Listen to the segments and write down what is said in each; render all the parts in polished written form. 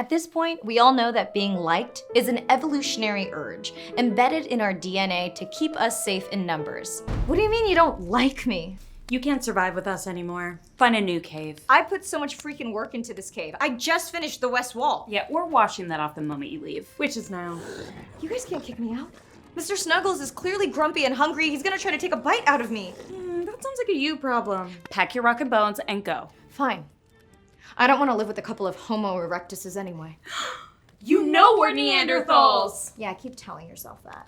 At this point, we all know that being liked is an evolutionary urge embedded in our DNA to keep us safe in numbers. What do you mean you don't like me? You can't survive with us anymore. Find a new cave. I put so much freaking work into this cave. I just finished the west wall. Yeah, we're washing that off the moment you leave. Which is now. You guys can't kick me out. Mr. Snuggles is clearly grumpy and hungry. He's gonna try to take a bite out of me. That sounds like a you problem. Pack your rock and bones and go. Fine. I don't want to live with a couple of Homo erectuses anyway. You know we're Neanderthals! Yeah, keep telling yourself that.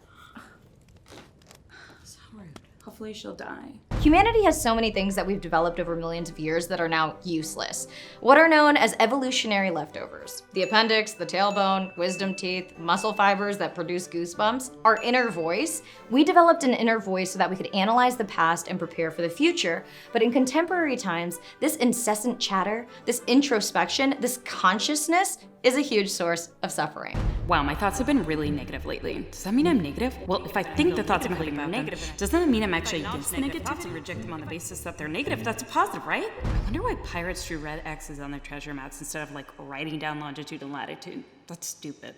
So rude. Hopefully she'll die. Humanity has so many things that we've developed over millions of years that are now useless. What are known as evolutionary leftovers. The appendix, the tailbone, wisdom teeth, muscle fibers that produce goosebumps, our inner voice. We developed an inner voice so that we could analyze the past and prepare for the future. But in contemporary times, this incessant chatter, this introspection, this consciousness is a huge source of suffering. Wow, my thoughts have been really negative lately. Does that mean I'm negative? Well, if I think the thoughts are really negative, doesn't that mean I'm actually against the negative thoughts and reject them on the basis that they're negative? That's a positive, right? I wonder why pirates drew red X's on their treasure maps instead of like writing down longitude and latitude. That's stupid.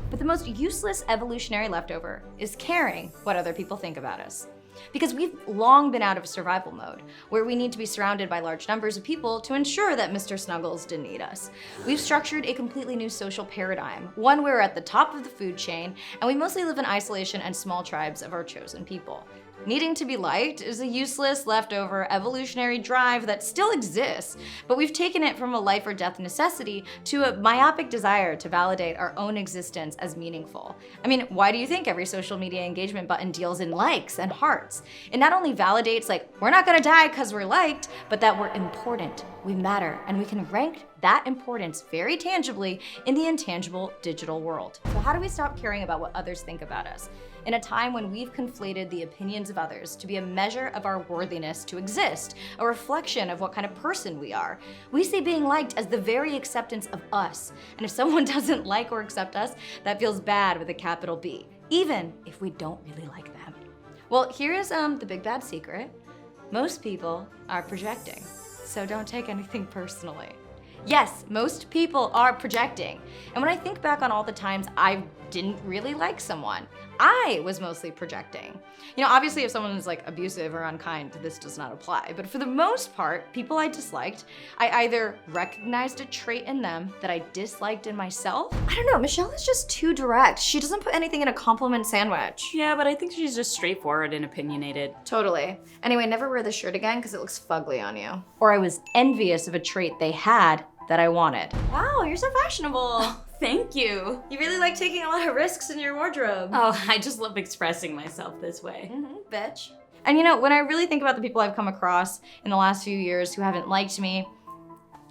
But the most useless evolutionary leftover is caring what other people think about us. Because we've long been out of survival mode, where we need to be surrounded by large numbers of people to ensure that Mr. Snuggles didn't eat us. We've structured a completely new social paradigm, one where we're at the top of the food chain, and we mostly live in isolation and small tribes of our chosen people. Needing to be liked is a useless, leftover, evolutionary drive that still exists, but we've taken it from a life or death necessity to a myopic desire to validate our own existence as meaningful. I mean, why do you think every social media engagement button deals in likes and hearts? It not only validates, like, we're not gonna die because we're liked, but that we're important, we matter, and we can rank that importance very tangibly in the intangible digital world. So how do we stop caring about what others think about us? In a time when we've conflated the opinions of others to be a measure of our worthiness to exist, a reflection of what kind of person we are, we see being liked as the very acceptance of us. And if someone doesn't like or accept us, that feels bad with a capital B, even if we don't really like them. Well, here is the big bad secret. Most people are projecting, so don't take anything personally. Yes, most people are projecting. And when I think back on all the times I didn't really like someone, I was mostly projecting. You know, obviously if someone is like abusive or unkind, this does not apply. But for the most part, people I disliked, I either recognized a trait in them that I disliked in myself. I don't know, Michelle is just too direct. She doesn't put anything in a compliment sandwich. Yeah, but I think she's just straightforward and opinionated. Totally. Anyway, never wear this shirt again because it looks fugly on you. Or I was envious of a trait they had that I wanted. Wow, you're so fashionable. Thank you. You really like taking a lot of risks in your wardrobe. Oh, I just love expressing myself this way. Bitch. And you know, when I really think about the people I've come across in the last few years who haven't liked me,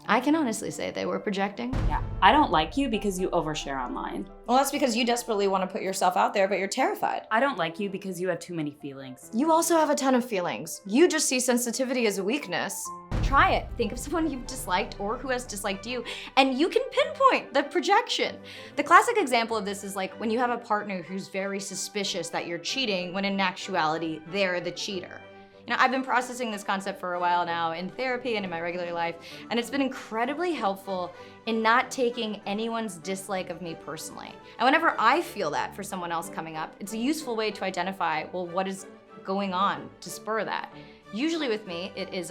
I can honestly say they were projecting. Yeah, I don't like you because you overshare online. Well, that's because you desperately want to put yourself out there, but you're terrified. I don't like you because you have too many feelings. You also have a ton of feelings. You just see sensitivity as a weakness. Try it. Think of someone you've disliked or who has disliked you, and you can pinpoint the projection. The classic example of this is like when you have a partner who's very suspicious that you're cheating when in actuality, they're the cheater. You know, I've been processing this concept for a while now in therapy and in my regular life, and it's been incredibly helpful in not taking anyone's dislike of me personally. And whenever I feel that for someone else coming up, it's a useful way to identify, well, what is going on to spur that? Usually with me, it's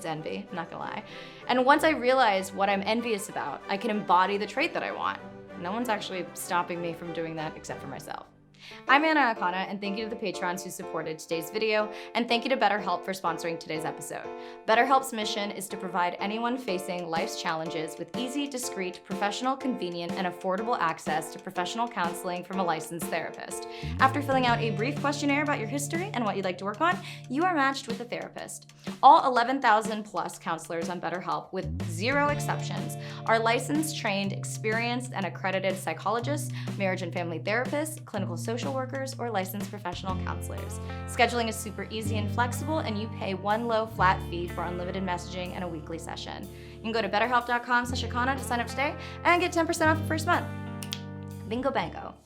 envy, I'm not gonna lie. And once I realize what I'm envious about, I can embody the trait that I want. No one's actually stopping me from doing that except for myself. I'm Akana, and thank you to the patrons who supported today's video, and thank you to BetterHelp for sponsoring today's episode. BetterHelp's mission is to provide anyone facing life's challenges with easy, discreet, professional, convenient, and affordable access to professional counseling from a licensed therapist. After filling out a brief questionnaire about your history and what you'd like to work on, you are matched with a therapist. All 11,000 plus counselors on BetterHelp, with 0 exceptions, are licensed, trained, experienced, and accredited psychologists, marriage and family therapists, clinical social workers, or licensed professional counselors. Scheduling is super easy and flexible, and you pay one low flat fee for unlimited messaging and a weekly session. You can go to betterhelp.com/Akana to sign up today and get 10% off the first month. Bingo bango.